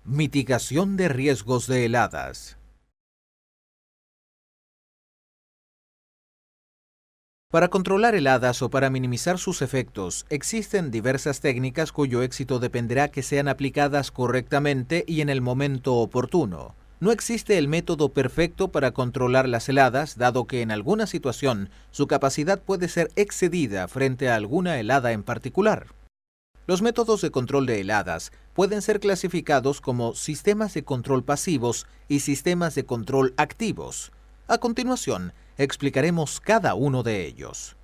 Mitigación de riesgos de heladas. Para controlar heladas o para minimizar sus efectos, existen diversas técnicas cuyo éxito dependerá que sean aplicadas correctamente y en el momento oportuno. No existe el método perfecto para controlar las heladas, dado que en alguna situación su capacidad puede ser excedida frente a alguna helada en particular. Los métodos de control de heladas pueden ser clasificados como sistemas de control pasivos y sistemas de control activos. A continuación, explicaremos cada uno de ellos.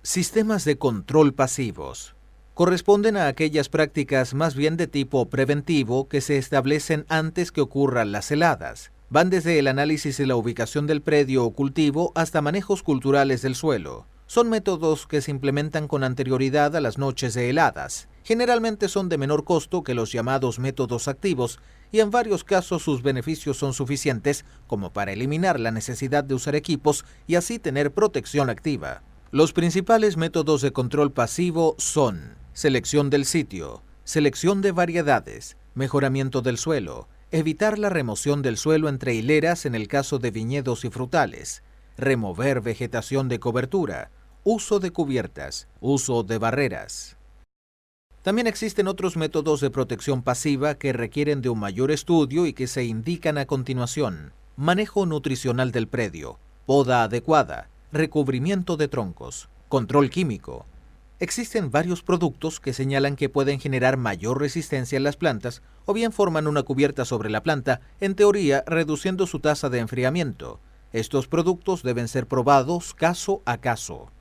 Sistemas de control pasivos. Corresponden a aquellas prácticas más bien de tipo preventivo que se establecen antes que ocurran las heladas. Van desde el análisis de la ubicación del predio o cultivo hasta manejos culturales del suelo. Son métodos que se implementan con anterioridad a las noches de heladas. Generalmente son de menor costo que los llamados métodos activos y en varios casos sus beneficios son suficientes como para eliminar la necesidad de usar equipos y así tener protección activa. Los principales métodos de control pasivo son selección del sitio, selección de variedades, mejoramiento del suelo, evitar la remoción del suelo entre hileras en el caso de viñedos y frutales, remover vegetación de cobertura, uso de cubiertas, uso de barreras. También existen otros métodos de protección pasiva que requieren de un mayor estudio y que se indican a continuación. Manejo nutricional del predio, poda adecuada, recubrimiento de troncos, control químico. Existen varios productos que señalan que pueden generar mayor resistencia en las plantas o bien forman una cubierta sobre la planta, en teoría reduciendo su tasa de enfriamiento. Estos productos deben ser probados caso a caso.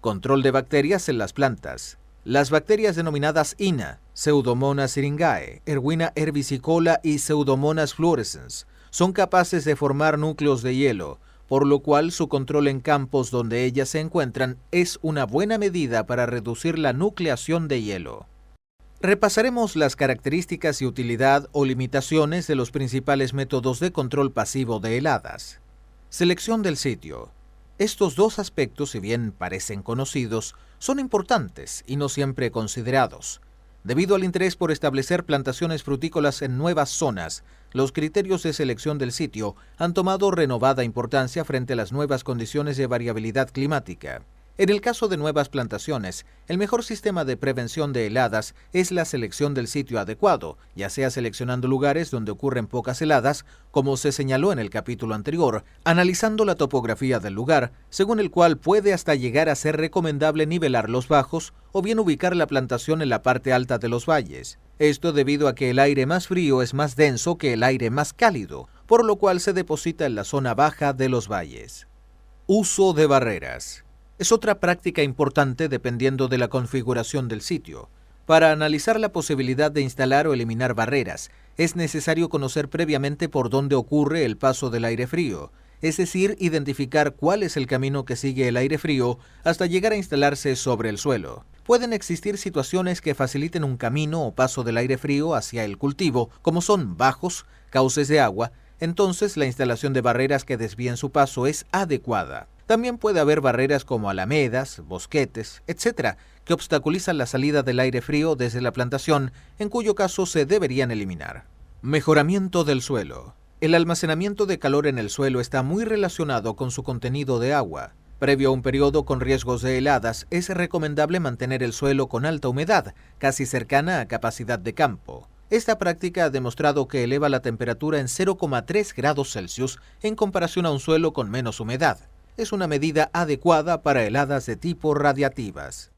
Control de bacterias en las plantas. Las bacterias denominadas INA, Pseudomonas syringae, Erwina herbicicola y Pseudomonas fluorescens, son capaces de formar núcleos de hielo, por lo cual su control en campos donde ellas se encuentran es una buena medida para reducir la nucleación de hielo. Repasaremos las características y utilidad o limitaciones de los principales métodos de control pasivo de heladas. Selección del sitio. Estos dos aspectos, si bien parecen conocidos, son importantes y no siempre considerados. Debido al interés por establecer plantaciones frutícolas en nuevas zonas, los criterios de selección del sitio han tomado renovada importancia frente a las nuevas condiciones de variabilidad climática. En el caso de nuevas plantaciones, el mejor sistema de prevención de heladas es la selección del sitio adecuado, ya sea seleccionando lugares donde ocurren pocas heladas, como se señaló en el capítulo anterior, analizando la topografía del lugar, según el cual puede hasta llegar a ser recomendable nivelar los bajos o bien ubicar la plantación en la parte alta de los valles. Esto debido a que el aire más frío es más denso que el aire más cálido, por lo cual se deposita en la zona baja de los valles. Uso de barreras. Es otra práctica importante dependiendo de la configuración del sitio. Para analizar la posibilidad de instalar o eliminar barreras, es necesario conocer previamente por dónde ocurre el paso del aire frío, es decir, identificar cuál es el camino que sigue el aire frío hasta llegar a instalarse sobre el suelo. Pueden existir situaciones que faciliten un camino o paso del aire frío hacia el cultivo, como son bajos, cauces de agua, entonces la instalación de barreras que desvíen su paso es adecuada. También puede haber barreras como alamedas, bosquetes, etc., que obstaculizan la salida del aire frío desde la plantación, en cuyo caso se deberían eliminar. Mejoramiento del suelo. El almacenamiento de calor en el suelo está muy relacionado con su contenido de agua. Previo a un periodo con riesgos de heladas, es recomendable mantener el suelo con alta humedad, casi cercana a capacidad de campo. Esta práctica ha demostrado que eleva la temperatura en 0,3 grados Celsius en comparación a un suelo con menos humedad. Es una medida adecuada para heladas de tipo radiativas.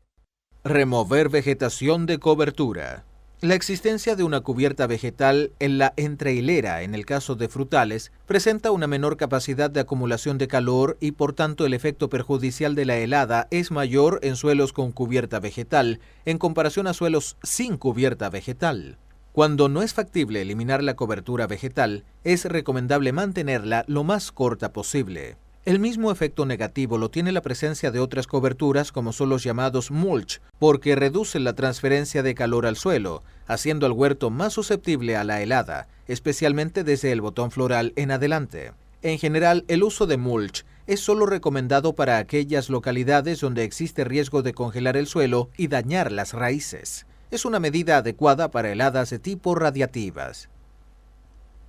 Remover vegetación de cobertura. La existencia de una cubierta vegetal en la entrehilera, en el caso de frutales, presenta una menor capacidad de acumulación de calor y por tanto el efecto perjudicial de la helada es mayor en suelos con cubierta vegetal en comparación a suelos sin cubierta vegetal. Cuando no es factible eliminar la cobertura vegetal, es recomendable mantenerla lo más corta posible. El mismo efecto negativo lo tiene la presencia de otras coberturas como son los llamados mulch, porque reducen la transferencia de calor al suelo, haciendo al huerto más susceptible a la helada, especialmente desde el botón floral en adelante. En general, el uso de mulch es solo recomendado para aquellas localidades donde existe riesgo de congelar el suelo y dañar las raíces. Es una medida adecuada para heladas de tipo radiativas.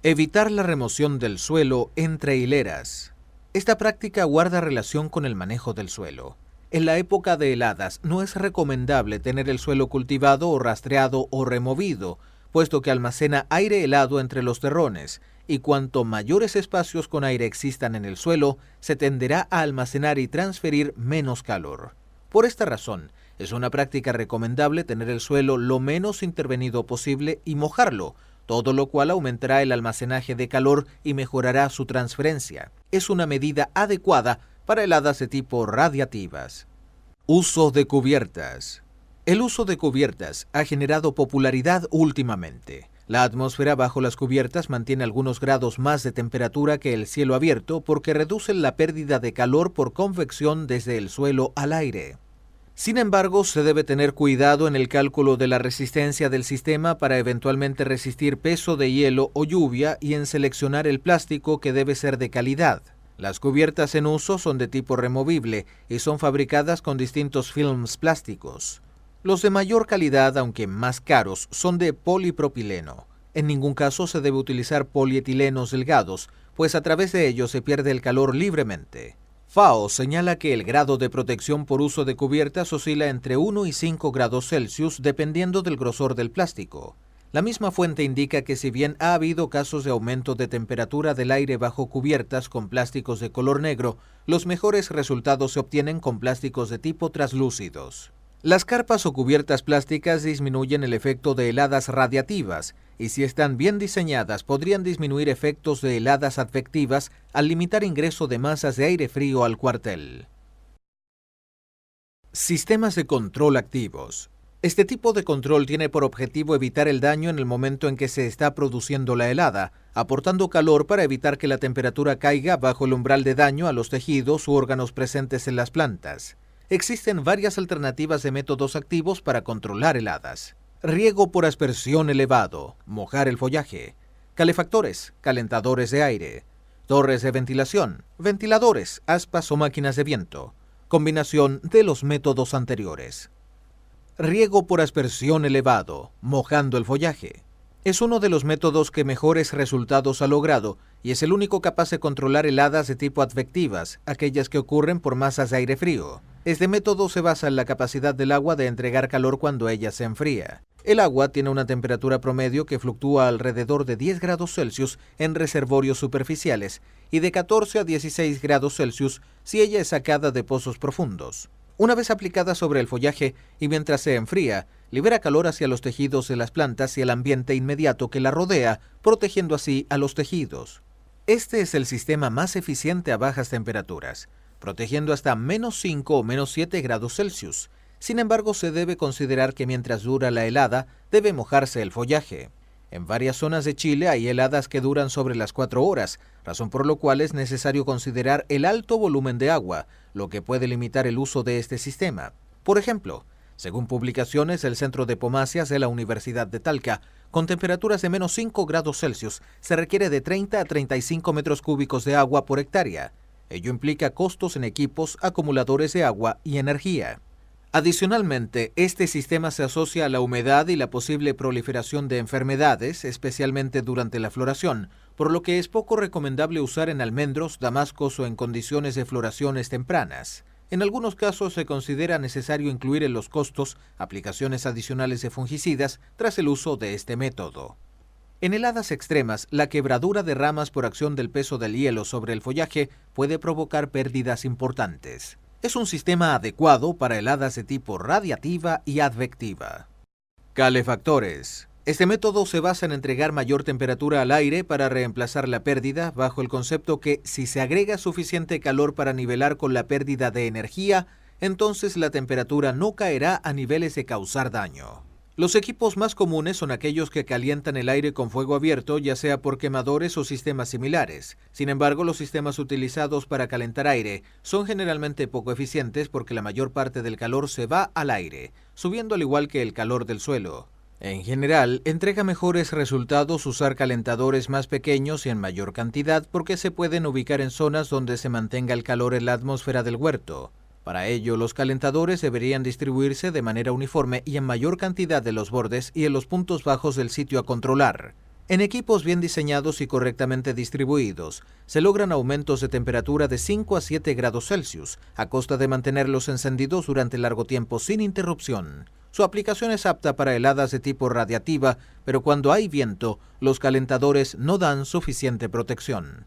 Evitar la remoción del suelo entre hileras. Esta práctica guarda relación con el manejo del suelo. En la época de heladas no es recomendable tener el suelo cultivado o rastreado o removido, puesto que almacena aire helado entre los terrones, y cuanto mayores espacios con aire existan en el suelo, se tenderá a almacenar y transferir menos calor. Por esta razón, es una práctica recomendable tener el suelo lo menos intervenido posible y mojarlo, todo lo cual aumentará el almacenaje de calor y mejorará su transferencia. Es una medida adecuada para heladas de tipo radiativas. Uso de cubiertas. El uso de cubiertas ha generado popularidad últimamente. La atmósfera bajo las cubiertas mantiene algunos grados más de temperatura que el cielo abierto porque reducen la pérdida de calor por convección desde el suelo al aire. Sin embargo, se debe tener cuidado en el cálculo de la resistencia del sistema para eventualmente resistir peso de hielo o lluvia y en seleccionar el plástico que debe ser de calidad. Las cubiertas en uso son de tipo removible y son fabricadas con distintos films plásticos. Los de mayor calidad, aunque más caros, son de polipropileno. En ningún caso se debe utilizar polietilenos delgados, pues a través de ellos se pierde el calor libremente. FAO señala que el grado de protección por uso de cubiertas oscila entre 1 y 5 grados Celsius dependiendo del grosor del plástico. La misma fuente indica que si bien ha habido casos de aumento de temperatura del aire bajo cubiertas con plásticos de color negro, los mejores resultados se obtienen con plásticos de tipo translúcidos. Las carpas o cubiertas plásticas disminuyen el efecto de heladas radiativas y si están bien diseñadas podrían disminuir efectos de heladas advectivas al limitar ingreso de masas de aire frío al cuartel. Sistemas de control activos. Este tipo de control tiene por objetivo evitar el daño en el momento en que se está produciendo la helada, aportando calor para evitar que la temperatura caiga bajo el umbral de daño a los tejidos u órganos presentes en las plantas. Existen varias alternativas de métodos activos para controlar heladas. Riego por aspersión elevado, mojar el follaje. Calefactores, calentadores de aire. Torres de ventilación, ventiladores, aspas o máquinas de viento. Combinación de los métodos anteriores. Riego por aspersión elevado, mojando el follaje. Es uno de los métodos que mejores resultados ha logrado y es el único capaz de controlar heladas de tipo advectivas, aquellas que ocurren por masas de aire frío. Este método se basa en la capacidad del agua de entregar calor cuando ella se enfría. El agua tiene una temperatura promedio que fluctúa alrededor de 10 grados Celsius en reservorios superficiales y de 14 a 16 grados Celsius si ella es sacada de pozos profundos. Una vez aplicada sobre el follaje y mientras se enfría, libera calor hacia los tejidos de las plantas y el ambiente inmediato que la rodea, protegiendo así a los tejidos. Este es el sistema más eficiente a bajas temperaturas, protegiendo hasta -5 o -7 grados Celsius. Sin embargo, se debe considerar que mientras dura la helada, debe mojarse el follaje. En varias zonas de Chile hay heladas que duran sobre las 4 horas, razón por lo cual es necesario considerar el alto volumen de agua, lo que puede limitar el uso de este sistema. Por ejemplo, según publicaciones del Centro de Pomacias de la Universidad de Talca, con temperaturas de -5 grados Celsius se requiere de 30 a 35 metros cúbicos de agua por hectárea. Ello implica costos en equipos, acumuladores de agua y energía. Adicionalmente, este sistema se asocia a la humedad y la posible proliferación de enfermedades, especialmente durante la floración, por lo que es poco recomendable usar en almendros, damascos o en condiciones de floraciones tempranas. En algunos casos se considera necesario incluir en los costos aplicaciones adicionales de fungicidas tras el uso de este método. En heladas extremas, la quebradura de ramas por acción del peso del hielo sobre el follaje puede provocar pérdidas importantes. Es un sistema adecuado para heladas de tipo radiativa y advectiva. Calefactores. Este método se basa en entregar mayor temperatura al aire para reemplazar la pérdida, bajo el concepto que si se agrega suficiente calor para nivelar con la pérdida de energía, entonces la temperatura no caerá a niveles de causar daño. Los equipos más comunes son aquellos que calientan el aire con fuego abierto, ya sea por quemadores o sistemas similares. Sin embargo, los sistemas utilizados para calentar aire son generalmente poco eficientes porque la mayor parte del calor se va al aire, subiendo al igual que el calor del suelo. En general, entrega mejores resultados usar calentadores más pequeños y en mayor cantidad porque se pueden ubicar en zonas donde se mantenga el calor en la atmósfera del huerto. Para ello, los calentadores deberían distribuirse de manera uniforme y en mayor cantidad de los bordes y en los puntos bajos del sitio a controlar. En equipos bien diseñados y correctamente distribuidos, se logran aumentos de temperatura de 5 a 7 grados Celsius, a costa de mantenerlos encendidos durante largo tiempo sin interrupción. Su aplicación es apta para heladas de tipo radiativa, pero cuando hay viento, los calentadores no dan suficiente protección.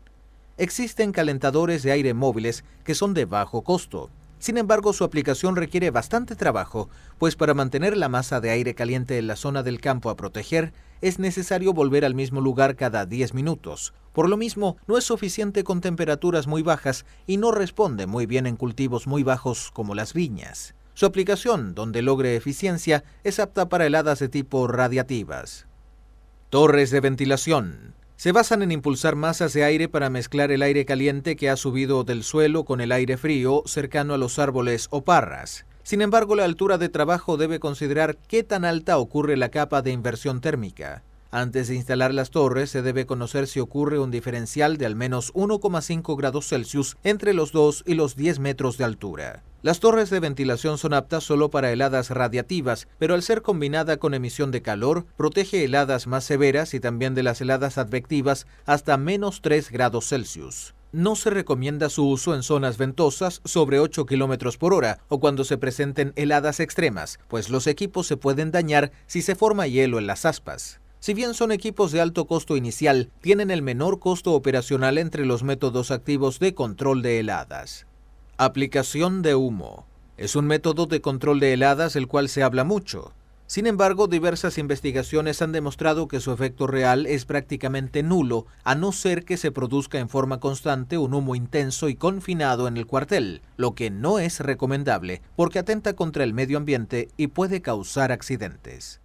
Existen calentadores de aire móviles que son de bajo costo. Sin embargo, su aplicación requiere bastante trabajo, pues para mantener la masa de aire caliente en la zona del campo a proteger, es necesario volver al mismo lugar cada 10 minutos. Por lo mismo, no es suficiente con temperaturas muy bajas y no responde muy bien en cultivos muy bajos como las viñas. Su aplicación, donde logre eficiencia, es apta para heladas de tipo radiativas. Torres de ventilación. Se basan en impulsar masas de aire para mezclar el aire caliente que ha subido del suelo con el aire frío cercano a los árboles o parras. Sin embargo, la altura de trabajo debe considerar qué tan alta ocurre la capa de inversión térmica. Antes de instalar las torres, se debe conocer si ocurre un diferencial de al menos 1,5 grados Celsius entre los 2 y los 10 metros de altura. Las torres de ventilación son aptas solo para heladas radiativas, pero al ser combinada con emisión de calor, protege heladas más severas y también de las heladas advectivas hasta menos 3 grados Celsius. No se recomienda su uso en zonas ventosas sobre 8 km por hora o cuando se presenten heladas extremas, pues los equipos se pueden dañar si se forma hielo en las aspas. Si bien son equipos de alto costo inicial, tienen el menor costo operacional entre los métodos activos de control de heladas. Aplicación de humo. Es un método de control de heladas del cual se habla mucho. Sin embargo, diversas investigaciones han demostrado que su efecto real es prácticamente nulo, a no ser que se produzca en forma constante un humo intenso y confinado en el cuartel, lo que no es recomendable porque atenta contra el medio ambiente y puede causar accidentes.